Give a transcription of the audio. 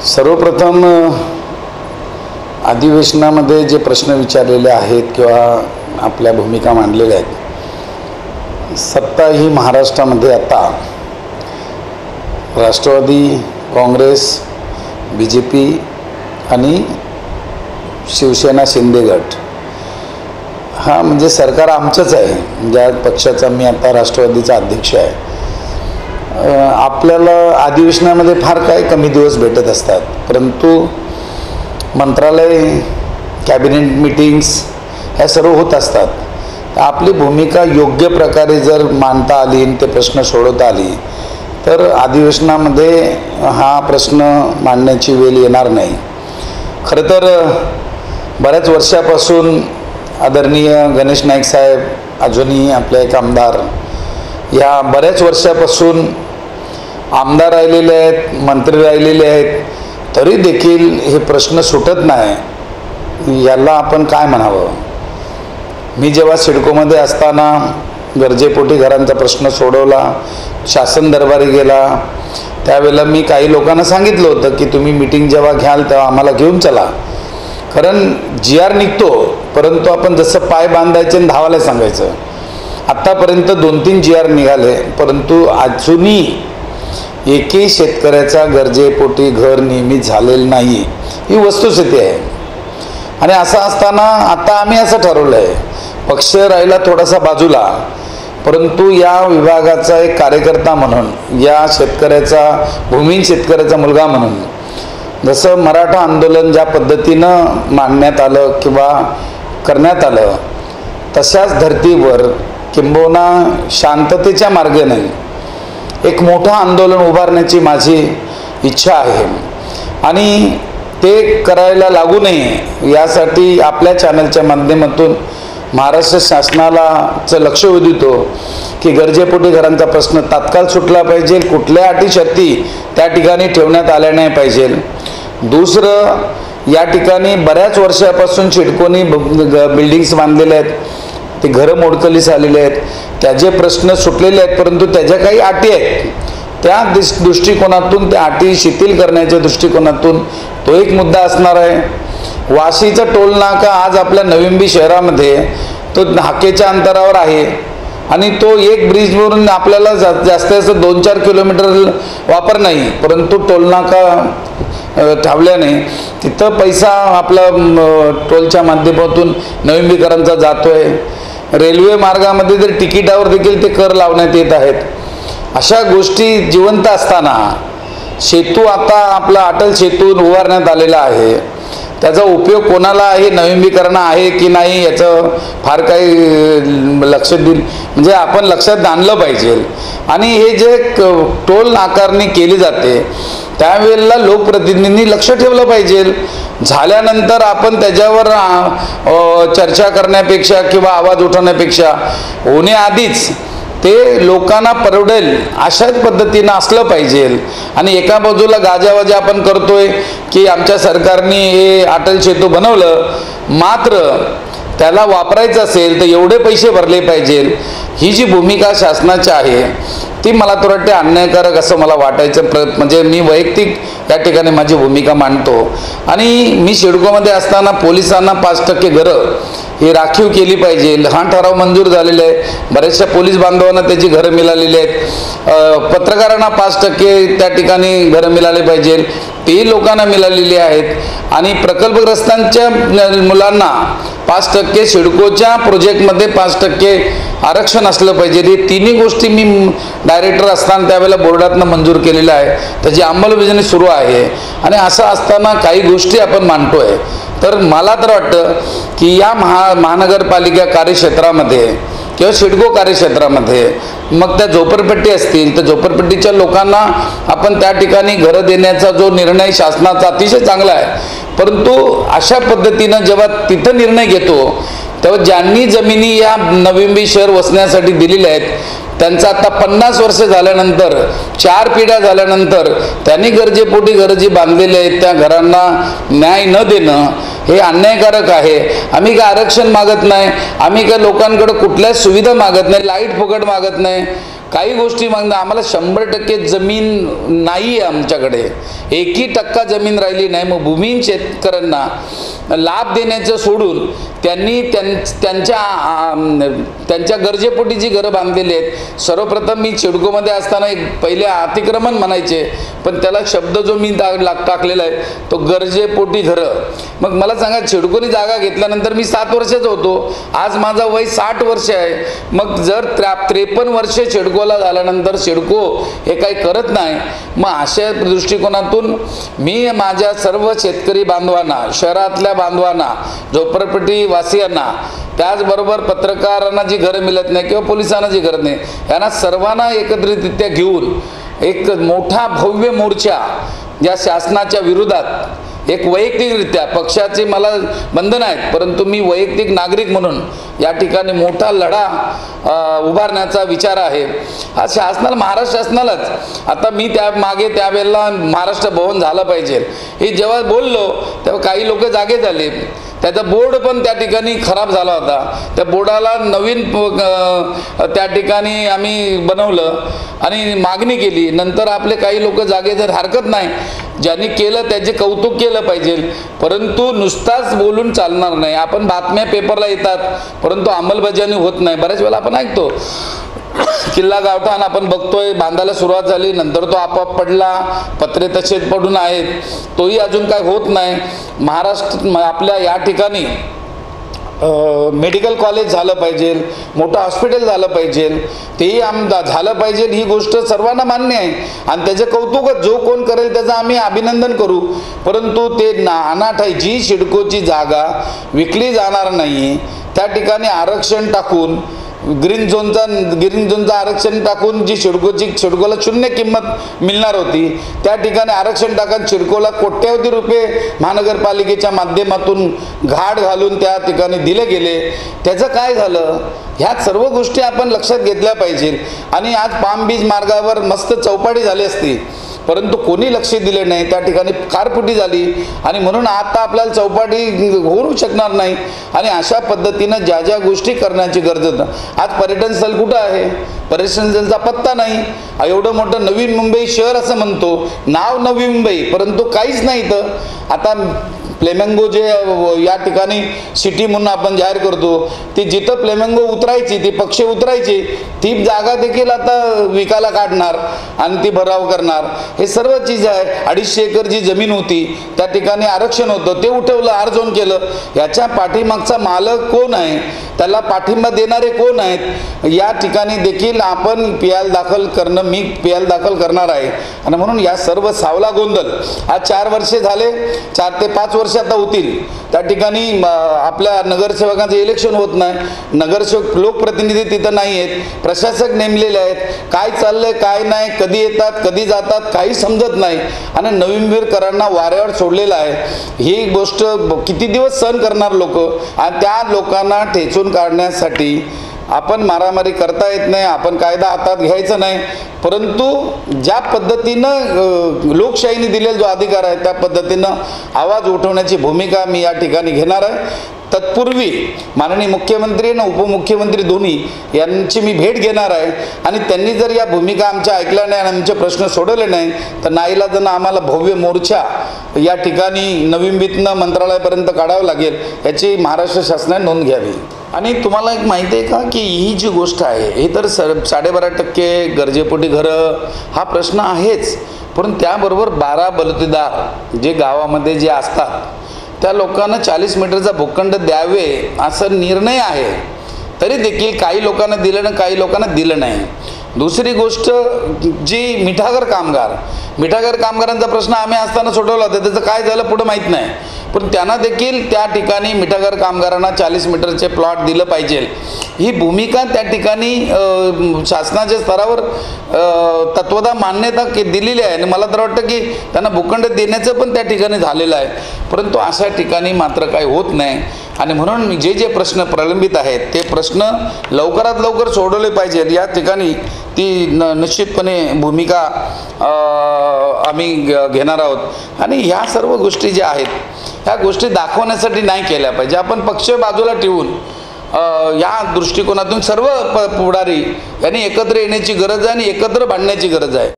सर्वप्रथम अधिवेशनामध्ये जे प्रश्न विचारलेले आहेत किंवा आपल्या भूमिका मांडलेल्या आहेत, सत्ता ही महाराष्ट्रामध्ये आता राष्ट्रवादी काँग्रेस, BJP आणि शिवसेना शिंदे गट हा म्हणजे सरकार आमचंच आहे। ज्या पक्षाचा मी आता राष्ट्रवादीचा अध्यक्ष आहे। आपल्याला अधिवेशनामध्ये फार काही कमी दिवस भेटत असतात, परंतु मंत्रालय, कॅबिनेट मीटिंग्स ह्या सर्व होत असतात। तर आपली भूमिका योग्य प्रकारे जर मांडता आली, ते प्रश्न सोडवता आली, तर अधिवेशनामध्ये हा प्रश्न मांडण्याची वेळ येणार नाही। खरं तर बऱ्याच वर्षापासून आदरणीय गणेश नाईक साहेब, अजूनही आपले एक आमदार, या बऱ्याच वर्षापासून आमदार राहिलेले आहेत, मंत्री राहिलेले आहेत, तरी देखील हे प्रश्न सुटत नाही। याला आपण काय म्हणावं? मी जेव्हा सिडकोमध्ये असताना गरजेपोटी घरांचा प्रश्न सोडवला, शासन दरबारी गेला, त्यावेळेला मी काही लोकांना सांगितलं होतं की तुम्ही मीटिंग जेव्हा घ्याल तेव्हा आम्हाला घेऊन चला। कारण GR निघतो, परंतु आपण जसं पाय बांधायचे आणि धावायला सांगायचं। आत्तापर्यंत 2-3 GR निघाले, परंतु अजूनही एकही शेतकऱ्याचा गरजेपोटी घर नियमित झालेलं नाही, ही वस्तुस्थिती आहे। आणि असं असताना आता आम्ही असं ठरवलं आहे, पक्ष राहिला थोडासा बाजूला, परंतु या विभागाचा एक कार्यकर्ता म्हणून, या शेतकऱ्याचा, भूमिहीन शेतकऱ्याचा मुलगा म्हणून, जसं मराठा आंदोलन ज्या पद्धतीनं मांडण्यात आलं किंवा करण्यात आलं, तशाच धर्तीवर किंबहुना शांततेच्या मार्गाने एक मोठं आंदोलन उभारण्याची माझी इच्छा आहे। आणि ते करायला लागू नये यासाठी आपल्या चॅनलच्या माध्यमातून महाराष्ट्र शासनालाचं लक्ष वेधतो की गरजेपोटी घरांचा प्रश्न तात्काळ सुटला पाहिजे, कुठल्या अटी शर्ती त्या ठिकाणी ठेवण्यात आल्या नाही पाहिजे। दुसरं, या ठिकाणी बऱ्याच वर्षापासून सिडकोनी बिल्डिंग्स बांधलेल्या आहेत, ते घरं मोडकलीस आलेले आहेत, त्याचे प्रश्न सुटलेले आहेत, परंतु त्याच्या काही अटी आहेत। त्या दृष्टिकोनातून त्या अटी शिथिल करण्याच्या दृष्टिकोनातून तो एक मुद्दा असणार आहे। वाशीचा टोल नाका आज आपल्या नवी मुंबई शहरामध्ये तो हाकेच्या अंतरावर आहे आणि तो एक ब्रिजवरून आपल्याला जास्त 2-4 किलोमीटर वापर नाही, परंतु टोल नाका ठेवल्याने तिथं पैसा आपला टोलच्या माध्यमातून नवी मुंबईकरांचा जातोय। रेल्वे मार्गामध्ये तर तिकिटावर देखील ते कर लावण्यात येत आहेत। अशा गोष्टी जिवंत असताना सेतू आता आपला अटल सेतू उभारण्यात आलेला आहे, त्याचा उपयोग कोणाला आहे, नवी मुंबईकरांना आहे की नाही याचं फार काही लक्ष म्हणजे आपण लक्षात आणलं पाहिजे। आणि हे जे टोल आकारणी केली जाते त्यावेळेला लोकप्रतिनिधींनी लक्ष ठेवलं पाहिजे। झाल्यानंतर आपण त्याच्यावर चर्चा करण्यापेक्षा किंवा आवाज उठवण्यापेक्षा होण्याआधीच ते लोकांना परवडेल अशाच पद्धतीनं असलं पाहिजे। आणि एका बाजूला गाजावाजा आपण करतोय की आमच्या सरकारने हे अटल सेतू बनवलं, मात्र त्याला वापरायचं असेल तर एवढे पैसे भरले पाहिजे, ही जी भूमिका शासनाची आहे ती मला तर वाटते अन्यायकारक असं मला वाटायचं। म्हणजे मी वैयक्तिक या ठिकाणी माझी भूमिका मांडतो। आणि मी सिडकोमध्ये असताना पोलिसांना 5% घरं ही राखीव केली पाहिजे, हा ठराव मंजूर झालेला आहे। बऱ्याचशा पोलीस बांधवांना त्याची घरं मिळालेली आहेत, पत्रकारांना 5% त्या ठिकाणी घरं मिळाले पाहिजे, ते लोकांना मिळालेली आहेत। आणि प्रकल्पग्रस्तांच्या मुलांना 5%, सिडकोच्या प्रोजेक्टमध्ये 5% आरक्षण असलं पाहिजे। हे तिन्ही गोष्टी मी डायरेक्टर असताना त्यावेळेला बोर्डातनं मंजूर केलेलं आहे, त्याची अंमलबजावणी सुरू आहे। आणि असं असताना काही गोष्टी आपण मांडतोय, तर मला तर वाटतं की या महानगरपालिका कार्यक्षेत्रामध्ये किंवा सिडको कार्यक्षेत्रामध्ये मग त्या झोपडपट्टी असतील तर झोपडपट्टीच्या लोकांना आपण त्या ठिकाणी घरं देण्याचा जो निर्णय शासनाचा अतिशय चांगला आहे, परंतु अशा पद्धतीनं जेव्हा तिथं निर्णय घेतो तेव्हा ज्यांनी जमिनी या नवी मुंबई शहर वसण्यासाठी दिलेल्या आहेत त्यांचं आता 50 वर्ष झाल्यानंतर, 4 पिढ्या झाल्यानंतर त्यांनी गरजेपोटी घरं जी बांधलेली आहेत त्या घरांना न्याय न देणं हे अन्यायकारक आहे। आम्ही काय आरक्षण मागत नाही, आम्ही काय लोकांकडे कुठल्याच सुविधा मागत नाही, लाईट फुकट मागत नाही, काही गोष्टी मागणं आम्हाला 100% जमीन नाही आहे आमच्याकडे, 1% जमीन राहिली नाही. मग भूमिहीन शेतकऱ्यांना लाभ देण्याचं सोडून त्यांनी त्यांच्या गरजेपोटी जी घरं बांधलेली आहेत. सर्वप्रथम मी चिडकोमध्ये असताना एक पहिले अतिक्रमण म्हणायचे, पण त्याला शब्द जो मी टाकलेला आहे तो गरजेपोटी घरं. मग मला सांगा, चिडकोनी जागा घेतल्यानंतर मी 7 वर्षाचा होतो, आज माझा वय 60 वर्ष आहे. मग जर 53 वर्ष चिडकोला झाल्यानंतर चिडको हे काही करत नाही, मग अशा दृष्टिकोनातून मी माझ्या सर्व शेतकरी बांधवांना, शहरातल्या बांधवांना, झोपडपट्टी वासियांना, त्याचबरोबर पत्रकारांना जी घरं मिळत नाही किंवा पोलिसांना जी घरं नाही, यांना सर्वांना एकत्रितरित्या घेऊन एक मोठा भव्य मोर्चा या शासनाच्या विरोधात, एक वैयक्तिकरित्या पक्षाचे मला बंधन आहेत, परंतु मी वैयक्तिक नागरिक म्हणून या ठिकाणी मोठा लढा उभारण्याचा विचार आहे. हा शासनाला, महाराष्ट्र शासनालाच. आता मी त्यामागे त्यावेळेला महाराष्ट्र भवन झालं पाहिजे हे जेव्हा बोललो तेव्हा काही लोक जागे झाले. त्याचा बोर्ड पण त्या ठिकाणी खराब झाला होता. त्या बोर्डाला नवीन त्या ठिकाणी आम्ही बनवलं आणि मागणी केली. नंतर आपले काही लोक जागे जर हरकत नाही, ज्यांनी केलं त्याचे कौतुक केलं पाहिजे, परंतु नुसताच बोलून चालणार नाही. आपण बातम्या पेपरला येतात परंतु अंमलबजावणी होत नाही. बऱ्याच वेळा आपण ऐकतो किल्ला गावठाण आपण बघतोय बांधायला सुरुवात झाली, नंतर तो आपोआप पडला, पत्रे तसेच पडून आहेत, तोही अजून काय होत नाही. महाराष्ट्र आपल्या या ठिकाणी मेडिकल कॉलेज झालं पाहिजे, मोठं हॉस्पिटल झालं पाहिजे, तेही झालं पाहिजे. ही गोष्ट सर्वांना मान्य आहे आणि त्याचं कौतुक जो कोण करेल त्याचं आम्ही अभिनंदन करू. परंतु ते अनाठ आहे, जी सिडकोची जागा विकली जाणार नाही त्या ठिकाणी आरक्षण टाकून, ग्रीन झोनचा आरक्षण टाकून जी सिडकोला 0 किंमत मिळणार होती त्या ठिकाणी आरक्षण टाकून सिडकोला कोट्यवधी रुपये महानगरपालिकेच्या माध्यमातून घाट घालून त्या ठिकाणी दिले गेले. त्याचं काय झालं? ह्या सर्व गोष्टी आपण लक्षात घेतल्या पाहिजे. आणि आज पाम बीच मार्गावर मस्त चौपाटी झाली असती, परंतु कोणी लक्ष दिले नाही, त्या ठिकाणी खारफुटी झाली आणि म्हणून आता आपल्याला चौपाटी होऊ शकणार नाही. आणि अशा पद्धतीनं ज्या ज्या गोष्टी करण्याची गरज होतं. आज पर्यटन स्थळ कुठं आहे? पर्यटन स्थळाचा पत्ता नाही. एवढं मोठं नवी मुंबई शहर असं म्हणतो, नाव नवी मुंबई, परंतु काहीच नाही इथं. आता फ्लेमिंगो जे या ठिकाणी सिटी म्हणून आपण जाहीर करतो, ती जिथं फ्लेमिंगो उतरायची, ती पक्षी उतरायची, ती जागा देखील आता विकायला काढणार आणि ती भराव करणार. हे सर्व चीज आहे. 250 एकर जी जमीन होती त्या ठिकाणी आरक्षण होतं, ते उठवलं, आरजोन केलं. याच्या पाठीमागचा मालक कोण आहे? त्याला पाठिंबा देणारे कोण आहेत? या ठिकाणी देखील आपण PL दाखल करणं, मी PL दाखल करणार आहे. आणि म्हणून या सर्व सावला गोंधळ आज 4 वर्षे झाले, 4 ते 5 वर्ष आता होतील. त्या ठिकाणी आपल्या नगरसेवकांचं इलेक्शन होत नाही, नगरसेवक लोकप्रतिनिधी तिथं नाही आहेत, प्रशासक नेमलेले आहेत. काय चाललंय काय नाही, कधी येतात कधी जातात काही समजत नाही आणि नवीनवीरकरांना वाऱ्यावर सोडलेलं आहे. ही गोष्ट किती दिवस सहन करणार लोक? आणि त्या लोकांना ठेचून काढण्यासाठी आपण मारामारी करता येत नाही, आपण कायदा हातात घ्यायचा नाही, परंतु ज्या पद्धतीनं लोकशाहीने दिलेला जो अधिकार आहे त्या पद्धतीनं आवाज उठवण्याची भूमिका मी या ठिकाणी घेणार आहे. तत्पूर्वी माननीय मुख्यमंत्री आणि उपमुख्यमंत्री दोन्ही यांची मी भेट घेणार आहे आणि त्यांनी जर या भूमिका आमच्या ऐकल्या नाही आणि आमचे प्रश्न सोडवले नाही तर नाईलाजानं आम्हाला भव्य मोर्चा या ठिकाणी नवी मुंबईतनं मंत्रालयापर्यंत काढावं लागेल, याची महाराष्ट्र शासनाने नोंद घ्यावी. आणि तुम्हाला एक माहिती आहे का की ही जी गोष्ट आहे हे तर 12.5% गरजेपोटी घरं हा प्रश्न आहेच, परंतु त्याबरोबर 12 बलुतेदार जे गावामध्ये जे असतात त्या लोकांना 40 मीटरचा भूखंड द्यावे असा निर्णय आहे. तरी देखील काही लोकांना दिलं ना, काही लोकांना दिलं नाही. दुसरी गोष्ट जी मिठागर कामगारांचा प्रश्न आम्ही असताना सोडवला होता, त्याचं काय झालं पुढं माहीत नाही, पण त्यांना देखील त्या ठिकाणी मिठागर कामगारांना 40 मीटरचे प्लॉट दिलं पाहिजे ही भूमिका त्या ठिकाणी शासनाच्या स्तरावर तत्वदा मान्यता दिलेली आहे. आणि मला तर वाटतं की त्यांना भूखंड देण्याचं पण त्या ठिकाणी झालेलं आहे, परंतु अशा ठिकाणी मात्र काही होत नाही. आणि म्हणून जे जे प्रश्न प्रलंबित आहेत ते प्रश्न लवकरात लवकर सोडवले पाहिजे. या ठिकाणी ती निश्चितपणे भूमिका आम्ही घेणार आहोत. आणि ह्या सर्व गोष्टी ज्या आहेत ह्या गोष्टी दाखवण्यासाठी नाही केल्या पाहिजे. आपण पक्ष बाजूला ठेवून या दृष्टिकोनातून सर्व पुढारी यांनी एकत्र येण्याची गरज आहे आणि एकत्र बांधण्याची गरज आहे.